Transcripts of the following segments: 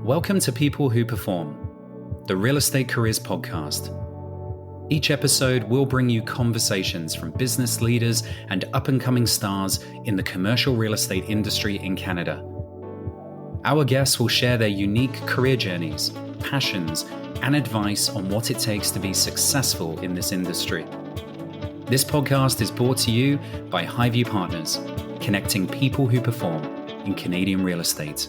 Welcome to People Who Perform, the Real Estate Careers Podcast. Each episode will bring you conversations from business leaders and up-and-coming stars in the commercial real estate industry in Canada. Our guests will share their unique career journeys, passions, and advice on what it takes to be successful in this industry. This podcast is brought to you by Highview Partners, connecting people who perform in Canadian real estate.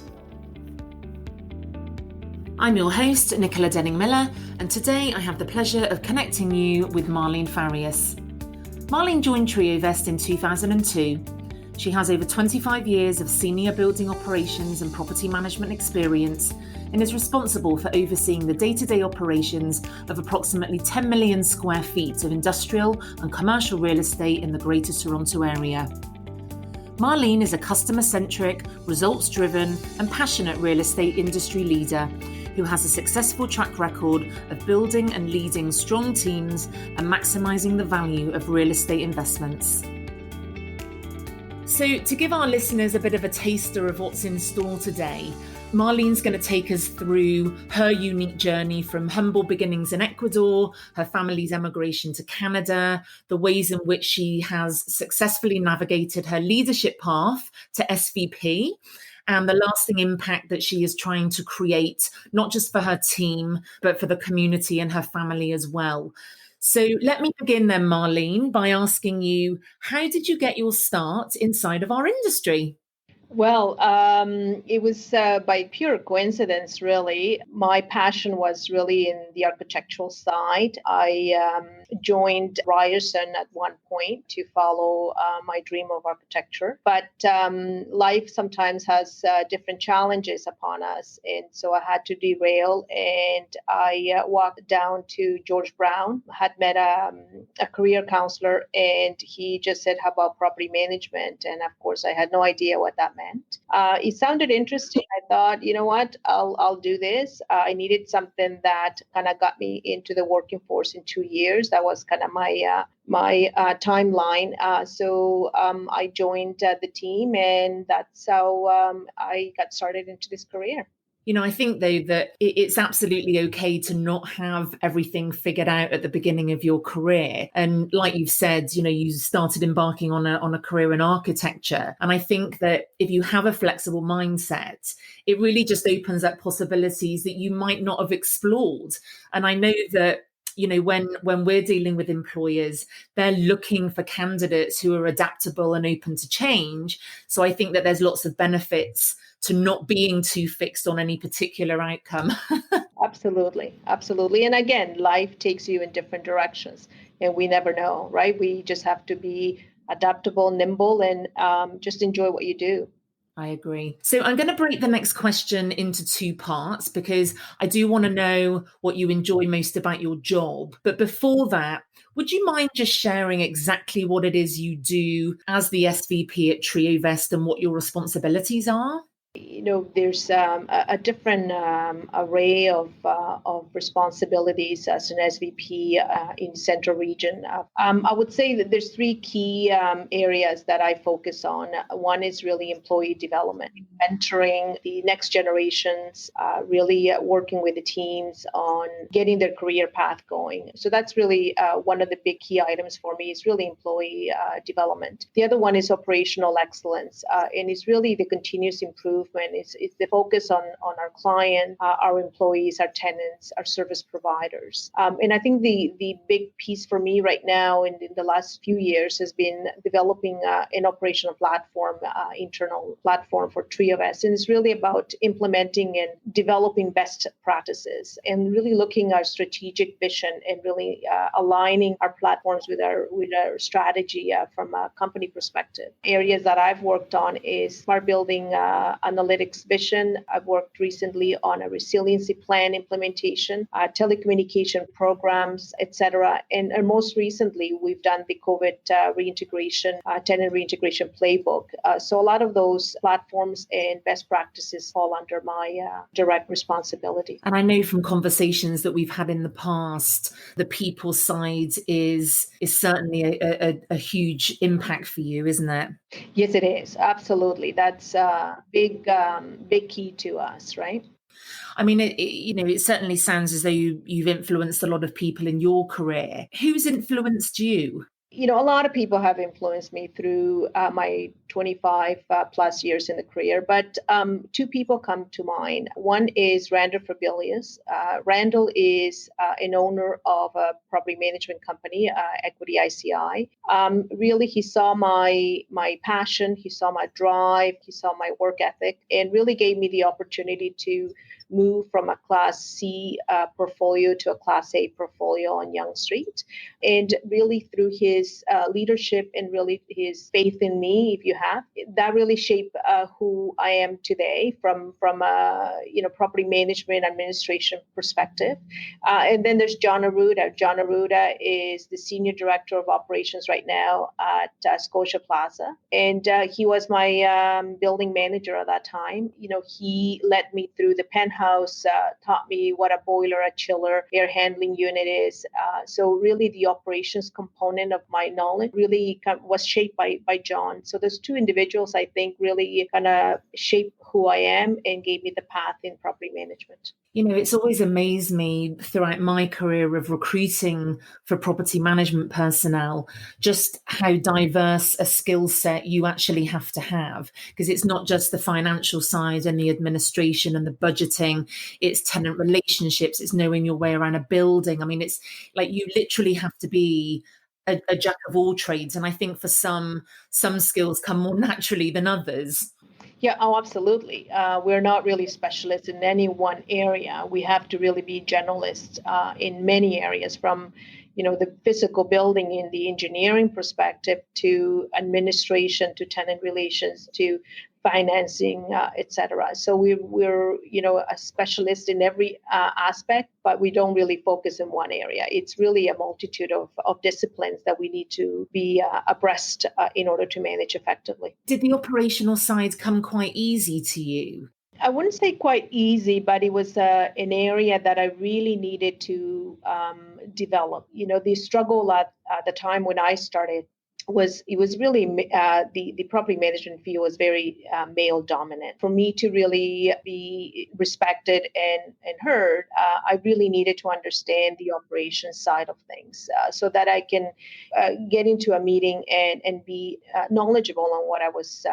I'm your host, Nicola Denning-Miller, and today I have the pleasure of connecting you with Marlene Farias. Marlene joined Triovest in 2002. She has over 25 years of senior building operations and property management experience and is responsible for overseeing the day-to-day operations of approximately 10 million square feet of industrial and commercial real estate in the Greater Toronto Area. Marlene is a customer-centric, results-driven and passionate real estate industry leader who has a successful track record of building and leading strong teams and maximising the value of real estate investments. So to give our listeners a bit of a taster of what's in store today, Marlene's going to take us through her unique journey from humble beginnings in Ecuador, her family's emigration to Canada, the ways in which she has successfully navigated her leadership path to SVP, and the lasting impact that she is trying to create, not just for her team, but for the community and her family as well. So let me begin then, Marlene, by asking you, how did you get your start inside of our industry? Well, it was by pure coincidence, really. My passion was really in the architectural side. I joined Ryerson at one point to follow my dream of architecture. But life sometimes has different challenges upon us. And so I had to derail, and I walked down to George Brown, had met a career counselor, and he just said, how about property management? And of course, I had no idea what that meant. It sounded interesting. I thought, you know what, I'll do this. I needed something that kind of got me into the working force in 2 years. That was kind of my timeline. So I joined the team, and that's how I got started into this career. You know, I think, though, that it's absolutely okay to not have everything figured out at the beginning of your career. And like you've said, you know, you started embarking on a career in architecture. And I think that if you have a flexible mindset, it really just opens up possibilities that you might not have explored. And I know that, you know, when we're dealing with employers, they're looking for candidates who are adaptable and open to change. So I think that there's lots of benefits to not being too fixed on any particular outcome. Absolutely. And again, life takes you in different directions, and we never know, right? We just have to be adaptable, nimble, and just enjoy what you do. I agree. So I'm going to break the next question into two parts because I do want to know what you enjoy most about your job. But before that, would you mind just sharing exactly what it is you do as the SVP at Triovest and what your responsibilities are? You know, there's a different array of responsibilities as an SVP in Central Region. I would say that there's three key areas that I focus on. One is really employee development, mentoring the next generations, really working with the teams on getting their career path going. So that's really one of the big key items for me is really employee development. The other one is operational excellence, and it's really the continuous improvement. It's the focus on our client, our employees, our tenants, our service providers. And I think the big piece for me right now in the last few years has been developing an operational platform, internal platform for Triovest. And it's really about implementing and developing best practices and really looking at our strategic vision and really aligning our platforms with our strategy from a company perspective. Areas that I've worked on is smart building analytics vision. I've worked recently on a resiliency plan implementation, telecommunication programs, etc. And most recently, we've done the COVID reintegration, tenant reintegration playbook. So a lot of those platforms and best practices fall under my direct responsibility. And I know from conversations that we've had in the past, the people side is certainly a huge impact for you, isn't it? Yes, it is. Absolutely. That's a big key to us, right? I mean, it certainly sounds as though you've influenced a lot of people in your career. Who's influenced you? A lot of people have influenced me through my 25 plus years in the career, but two people come to mind. One is Randall Farias. Randall is an owner of a property management company, Equity ICI. Really, he saw my passion, he saw my drive, he saw my work ethic, and really gave me the opportunity to move from a Class C portfolio to a Class A portfolio on Yonge Street. And really through his leadership and really his faith in me, if you have, that really shaped who I am today from a property management administration perspective. And then there's John Arruda. John Arruda is the Senior Director of Operations right now at Scotia Plaza. And he was my building manager at that time. He led me through the penthouse, taught me what a boiler, a chiller, air handling unit is. So really the operations component of my knowledge really was shaped by John. So those two individuals, I think, really kind of shaped who I am and gave me the path in property management. It's always amazed me throughout my career of recruiting for property management personnel, just how diverse a skill set you actually have to have, because it's not just the financial side and the administration and the budgeting, it's tenant relationships, it's knowing your way around a building. I mean, it's like you literally have to be a jack of all trades. And I think for some skills come more naturally than others. Yeah, oh, absolutely. We're not really specialists in any one area. We have to really be generalists in many areas, from the physical building in the engineering perspective to administration to tenant relations to financing, et cetera. So we're a specialist in every aspect, but we don't really focus in one area. It's really a multitude of disciplines that we need to be abreast in order to manage effectively. Did the operational side come quite easy to you? I wouldn't say quite easy, but it was an area that I really needed to develop. The struggle at the time when I started was really the property management field was very male dominant. For me to really be respected and heard, I really needed to understand the operations side of things so that I can get into a meeting and be knowledgeable on what I was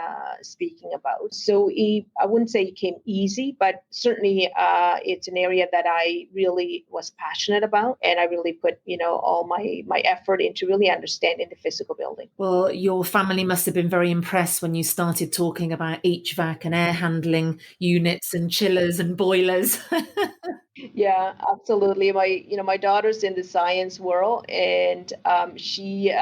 speaking about. So I wouldn't say it came easy, but certainly it's an area that I really was passionate about, and I really put all my effort into really understanding the physical building. Well, your family must have been very impressed when you started talking about HVAC and air handling units and chillers and boilers. Yeah, absolutely. My daughter's in the science world, and she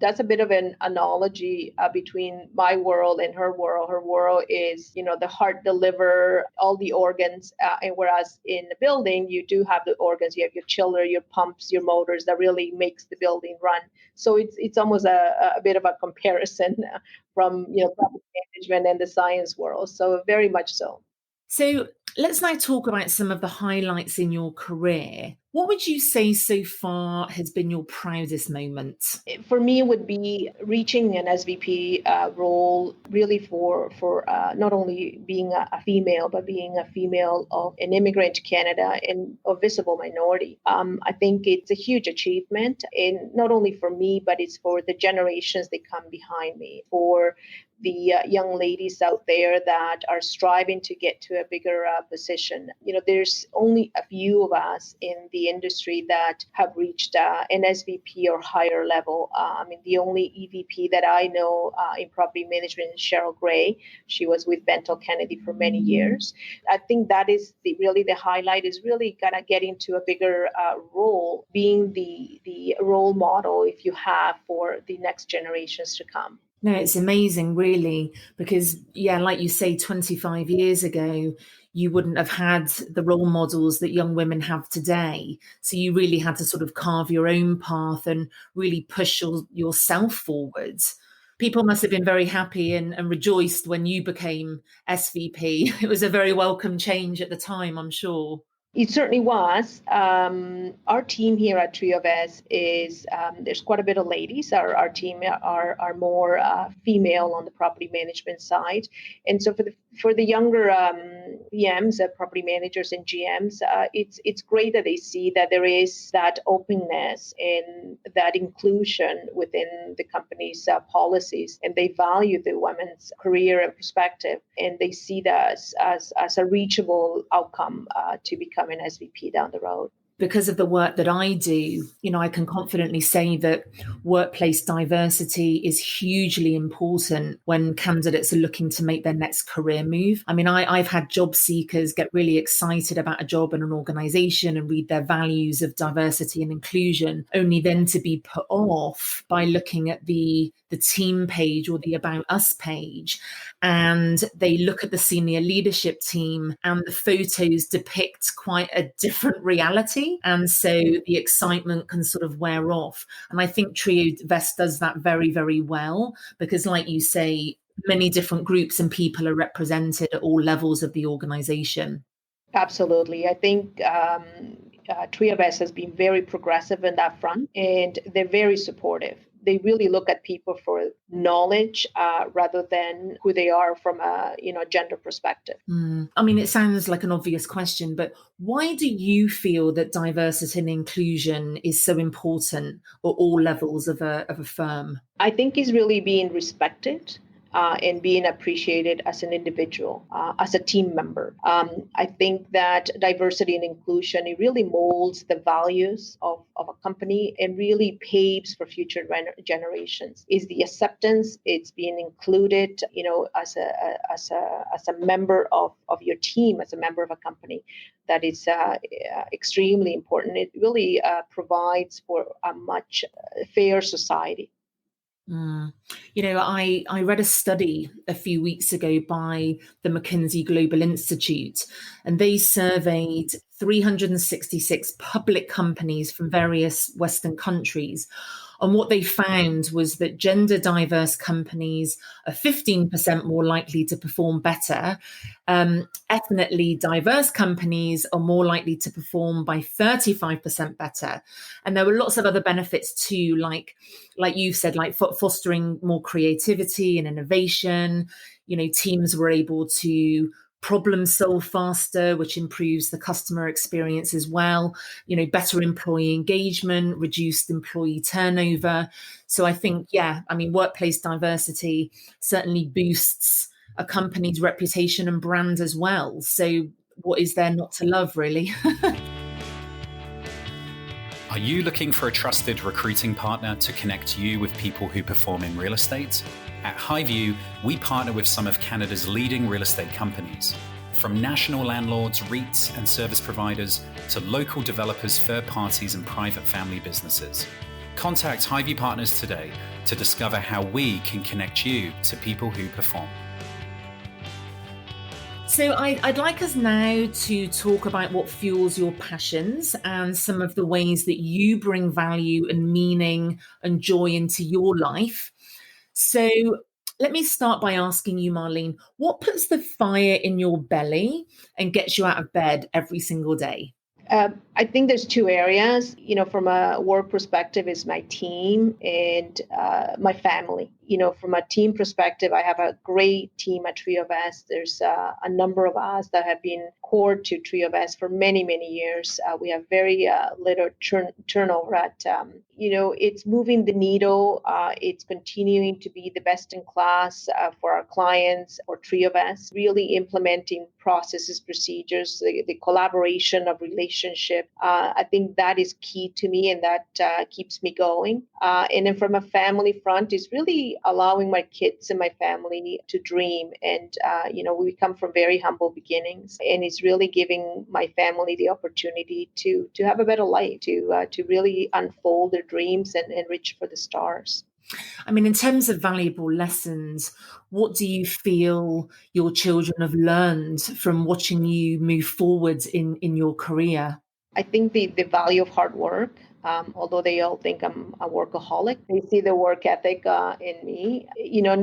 that's a bit of an analogy between my world and her world. Her world is, the heart, the liver, all the organs, and whereas in the building you do have the organs. You have your chiller, your pumps, your motors that really makes the building run. So it's almost a bit of a comparison from property management and the science world. So very much so. So let's now talk about some of the highlights in your career. What would you say so far has been your proudest moment? For me, it would be reaching an SVP role, really for not only being a female, but being a female of an immigrant to Canada and a visible minority. I think it's a huge achievement, and not only for me, but it's for the generations that come behind me, for the young ladies out there that are striving to get to a bigger position. There's only a few of us in the industry that have reached an SVP or higher level. The only EVP that I know in property management is Cheryl Gray. She was with Bentall Kennedy for many years. I think that is really the highlight, is really gonna get into a bigger role, being the role model, if you have, for the next generations to come. No, it's amazing, really, because, like you say, 25 years ago, you wouldn't have had the role models that young women have today. So you really had to sort of carve your own path and really push yourself forwards. People must have been very happy and rejoiced when you became SVP. It was a very welcome change at the time, I'm sure. It certainly was. Our team here at Triovest is there's quite a bit of ladies. Our team are more female on the property management side, and so for the younger PMs, property managers and GMs, it's great that they see that there is that openness and that inclusion within the company's policies, and they value the women's career and perspective, and they see that as a reachable outcome to become an SVP down the road. Because of the work that I do, I can confidently say that workplace diversity is hugely important when candidates are looking to make their next career move. I mean, I've had job seekers get really excited about a job in an organization and read their values of diversity and inclusion, only then to be put off by looking at the team page or the About Us page. And they look at the senior leadership team and the photos depict quite a different reality. And so the excitement can sort of wear off. And I think Triovest does that very, very well, because like you say, many different groups and people are represented at all levels of the organization. Absolutely. I think Triovest has been very progressive in that front, and they're very supportive. They really look at people for knowledge rather than who they are from a gender perspective. I mean, it sounds like an obvious question, but why do you feel that diversity and inclusion is so important at all levels of a firm? I think it's really being respected. And being appreciated as an individual, as a team member. I think that diversity and inclusion, it really molds the values of a company and really paves for future generations. Is the acceptance, it's being included, as a member of your team, as a member of a company. That is extremely important. It really provides for a much fair society. I read a study a few weeks ago by the McKinsey Global Institute, and they surveyed 366 public companies from various Western countries. And what they found was that gender diverse companies are 15% more likely to perform better. Ethnically diverse companies are more likely to perform by 35% better. And there were lots of other benefits too, like you said, like fostering more creativity and innovation. Teams were able to problem solve faster, which improves the customer experience as well. Better employee engagement, reduced employee turnover. So I think, workplace diversity certainly boosts a company's reputation and brand as well. So what is there not to love, really? Are you looking for a trusted recruiting partner to connect you with people who perform in real estate? At Highview, we partner with some of Canada's leading real estate companies, from national landlords, REITs and service providers to local developers, third parties and private family businesses. Contact Highview Partners today to discover how we can connect you to people who perform. So I'd like us now to talk about what fuels your passions and some of the ways that you bring value and meaning and joy into your life. So let me start by asking you, Marlene, what puts the fire in your belly and gets you out of bed every single day? I think there's two areas. From a work perspective, is my team and my family. From a team perspective, I have a great team at Triovest. There's a number of us that have been core to Triovest for many, many years. We have very little turnover at, it's moving the needle. It's continuing to be the best in class for our clients or Triovest, really implementing processes, procedures, the collaboration of relationship. I think that is key to me, and that keeps me going. And then from a family front is really allowing my kids and my family to dream. And, we come from very humble beginnings, and it's really giving my family the opportunity to have a better life, to really unfold their dreams and reach for the stars. I mean, in terms of valuable lessons, what do you feel your children have learned from watching you move forward in your career? I think the value of hard work, although they all think I'm a workaholic, they see the work ethic in me.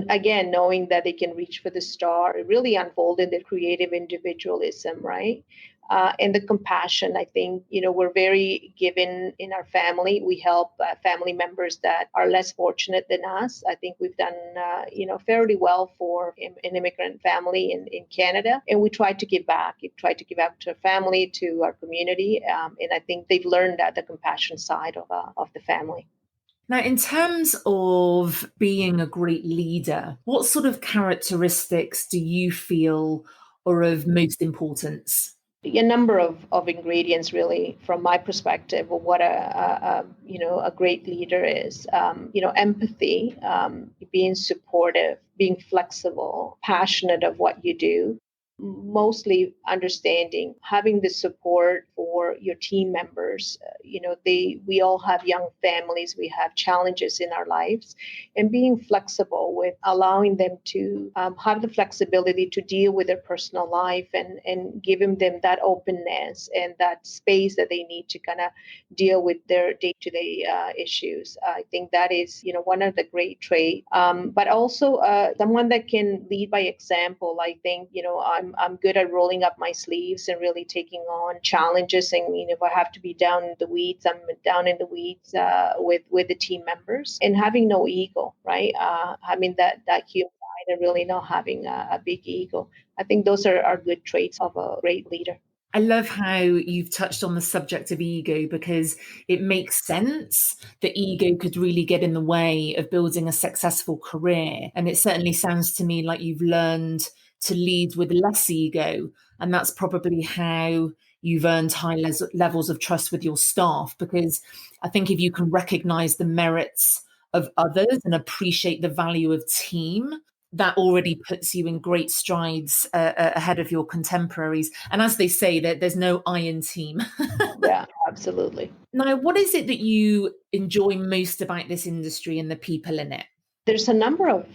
Again, knowing that they can reach for the star, it really unfolded the creative individualism, right? And the compassion. I think, we're very given in our family. We help family members that are less fortunate than us. I think we've done, fairly well for an immigrant family in Canada. And we try to give back. We try to give back to our family, to our community. And I think they've learned that the compassion side of the family. Now, in terms of being a great leader, what sort of characteristics do you feel are of most importance? A number of ingredients, really, from my perspective, of what a great leader is. Empathy, being supportive, being flexible, passionate of what you do. Mostly understanding, having the support for your team members. We all have young families, we have challenges in our lives, and being flexible with allowing them to have the flexibility to deal with their personal life and giving them that openness and that space that they need to kind of deal with their day-to-day issues. I think that is, one of the great traits. But also someone that can lead by example. I think, I'm good at rolling up my sleeves and really taking on challenges. And if I have to be down in the weeds, I'm down in the weeds with the team members, and having no ego, right? Having that human side and really not having a big ego. I think those are good traits of a great leader. I love how you've touched on the subject of ego, because it makes sense that ego could really get in the way of building a successful career. And it certainly sounds to me like you've learned to lead with less ego. And that's probably how you've earned high levels of trust with your staff, because I think if you can recognize the merits of others and appreciate the value of team, that already puts you in great strides ahead of your contemporaries. And as they say, there's no I in team. Yeah, absolutely. Now, what is it that you enjoy most about this industry and the people in it? There's a number of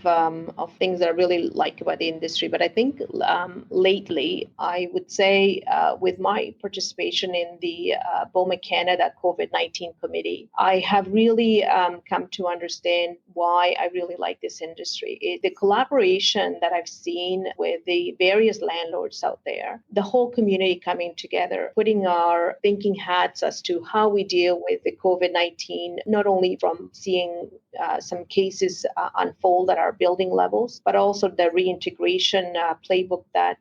things that I really like about the industry, but I think lately, I would say with my participation in the BOMA Canada COVID-19 committee, I have really come to understand why I really like this industry. The collaboration that I've seen with the various landlords out there, the whole community coming together, putting our thinking hats as to how we deal with the COVID-19, not only from seeing some cases unfold at our building levels, but also the reintegration playbook that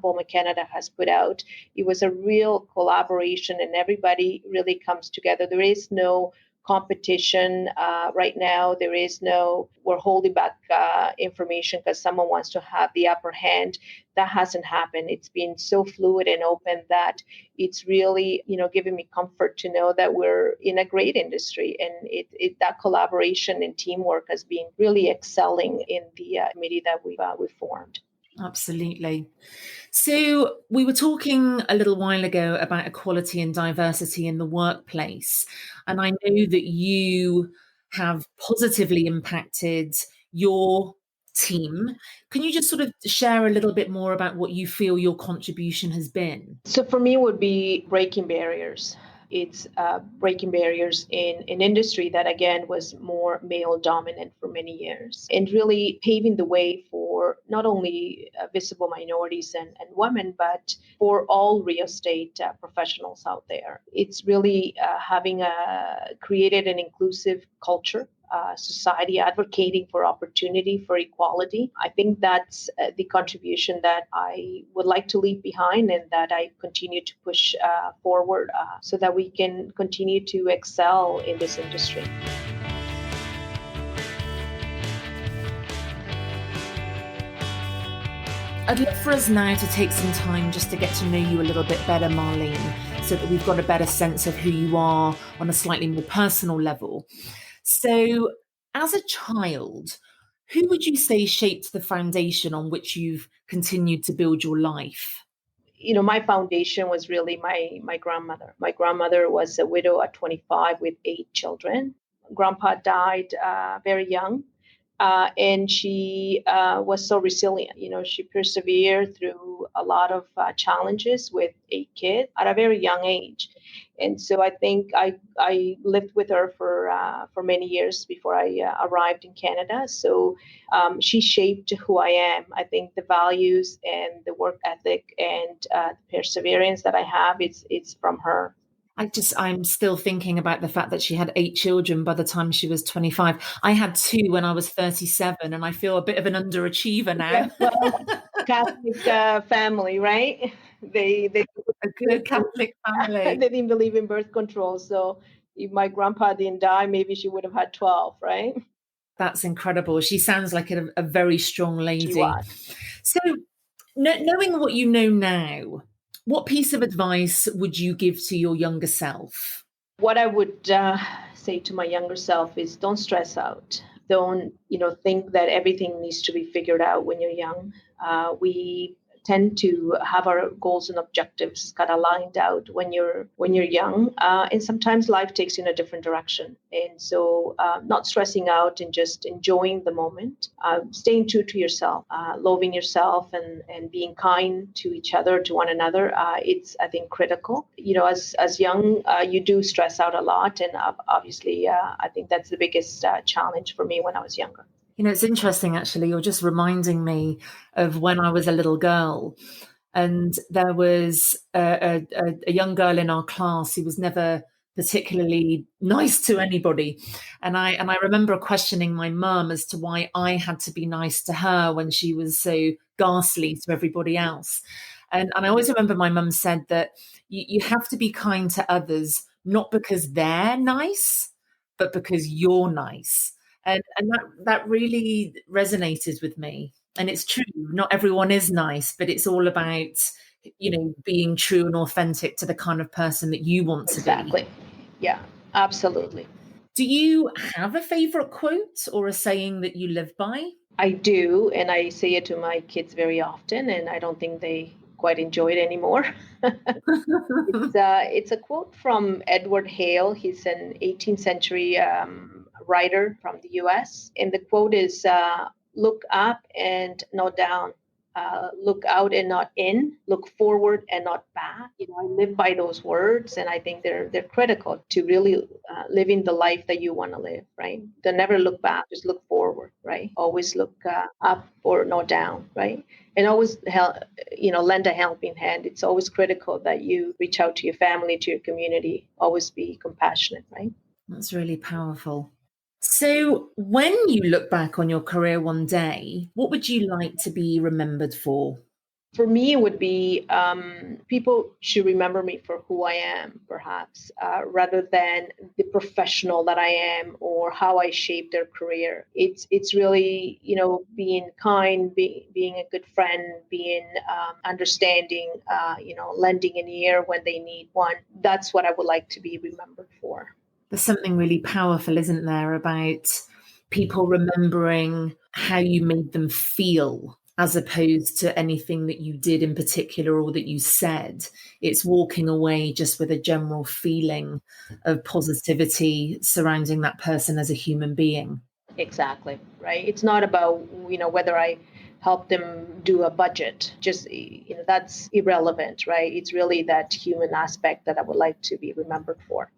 BOMA Canada has put out. It was a real collaboration, and everybody really comes together. There is no competition right now. There is no, we're holding back information because someone wants to have the upper hand. That hasn't happened. It's been so fluid and open that it's really, giving me comfort to know that we're in a great industry, and that collaboration and teamwork has been really excelling in the committee that we've formed. Absolutely. So we were talking a little while ago about equality and diversity in the workplace. And I know that you have positively impacted your team. Can you just sort of share a little bit more about what you feel your contribution has been? So for me, it would be breaking barriers. It's breaking barriers in an industry that, again, was more male dominant for many years, and really paving the way for not only visible minorities and women, but for all real estate professionals out there. It's really having created an inclusive culture. Society advocating for opportunity, for equality. I think that's the contribution that I would like to leave behind, and that I continue to push forward so that we can continue to excel in this industry. I'd love for us now to take some time just to get to know you a little bit better, Marlene, so that we've got a better sense of who you are on a slightly more personal level. So, as a child, who would you say shaped the foundation on which you've continued to build your life? My foundation was really my grandmother. My grandmother was a widow at 25 with 8 children. Grandpa died very young. and she was so resilient. She persevered through a lot of challenges with a kid at a very young age. And so I think I lived with her for many years before I arrived in Canada. So she shaped who I am. I think the values and the work ethic and the perseverance that I have, it's from her. I'm still thinking about the fact that she had 8 children by the time she was 25. I had 2 when I was 37, and I feel a bit of an underachiever now. Yeah, well, Catholic family, right? They A good Catholic family. they didn't believe in birth control. So if my grandpa didn't die, maybe she would have had 12, right? That's incredible. She sounds like a very strong lady. She was. So knowing what you know now, what piece of advice would you give to your younger self? What I would say to my younger self is don't stress out. Don't, think that everything needs to be figured out when you're young. We tend to have our goals and objectives kind of lined out when you're young, and sometimes life takes you in a different direction. And so not stressing out and just enjoying the moment, staying true to yourself, loving yourself, and being kind to each other, to one another. It's, I think, critical. As young, you do stress out a lot, and obviously I think that's the biggest challenge for me when I was younger. It's interesting, actually. You're just reminding me of when I was a little girl, and there was a young girl in our class who was never particularly nice to anybody. And I remember questioning my mum as to why I had to be nice to her when she was so ghastly to everybody else. And I always remember my mum said that you have to be kind to others, not because they're nice, but because you're nice. And that really resonated with me. And it's true, not everyone is nice, but it's all about, being true and authentic to the kind of person that you want to be. Exactly. Yeah, absolutely. Do you have a favorite quote or a saying that you live by? I do, and I say it to my kids very often, and I don't think they quite enjoy it anymore. It's a quote from Edward Hale. He's an 18th century writer from the US. And the quote is, look up and not down. Look out and not in. Look forward and not back. I live by those words, and I think they're critical to really living the life that you want to live, right? Don't never look back, just look forward, right? Always look up or not down, right? And always lend a helping hand. It's always critical that you reach out to your family, to your community. Always be compassionate, right? That's really powerful. So when you look back on your career one day, what would you like to be remembered for? For me, it would be people should remember me for who I am, perhaps, rather than the professional that I am or how I shaped their career. It's really, being kind, being a good friend, being understanding, lending an ear when they need one. That's what I would like to be remembered for. There's something really powerful, isn't there, about people remembering how you made them feel as opposed to anything that you did in particular or that you said. It's walking away just with a general feeling of positivity surrounding that person as a human being. Exactly, right? It's not about, whether I help them do a budget. Just, that's irrelevant, right? It's really that human aspect that I would like to be remembered for.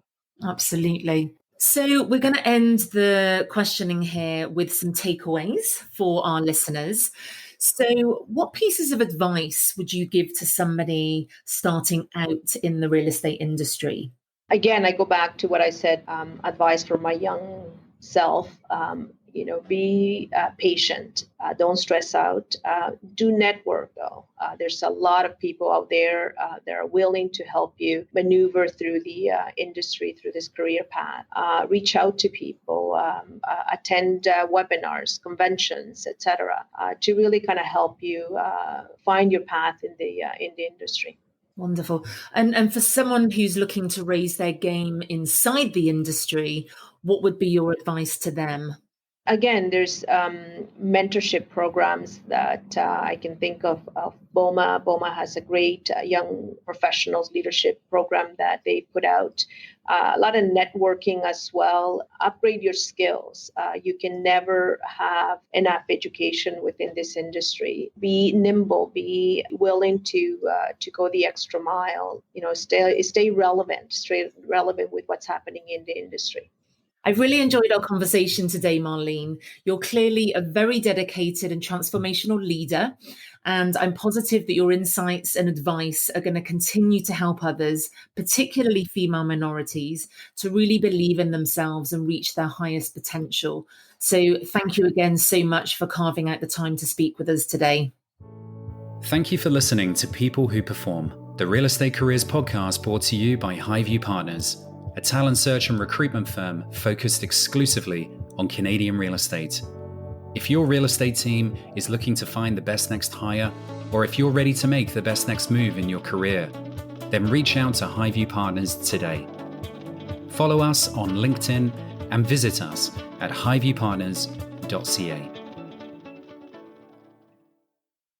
Absolutely. So we're going to end the questioning here with some takeaways for our listeners. So what pieces of advice would you give to somebody starting out in the real estate industry? Again, I go back to what I said, advice for my young self. Be patient. Don't stress out. Do network, though. There's a lot of people out there that are willing to help you maneuver through the industry, through this career path. Reach out to people, attend webinars, conventions, etc., to really kind of help you find your path in the industry. Wonderful. And for someone who's looking to raise their game inside the industry, what would be your advice to them? Again, there's mentorship programs that I can think of. BOMA. BOMA has a great young professionals leadership program that they put out. A lot of networking as well. Upgrade your skills. You can never have enough education within this industry. Be nimble. Be willing to go the extra mile. Stay relevant with what's happening in the industry. I've really enjoyed our conversation today, Marlene. You're clearly a very dedicated and transformational leader, and I'm positive that your insights and advice are going to continue to help others, particularly female minorities, to really believe in themselves and reach their highest potential. So thank you again so much for carving out the time to speak with us today. Thank you for listening to People Who Perform, the Real Estate Careers podcast brought to you by Highview Partners, a talent search and recruitment firm focused exclusively on Canadian real estate. If your real estate team is looking to find the best next hire, or if you're ready to make the best next move in your career, then reach out to Highview Partners today. Follow us on LinkedIn and visit us at highviewpartners.ca.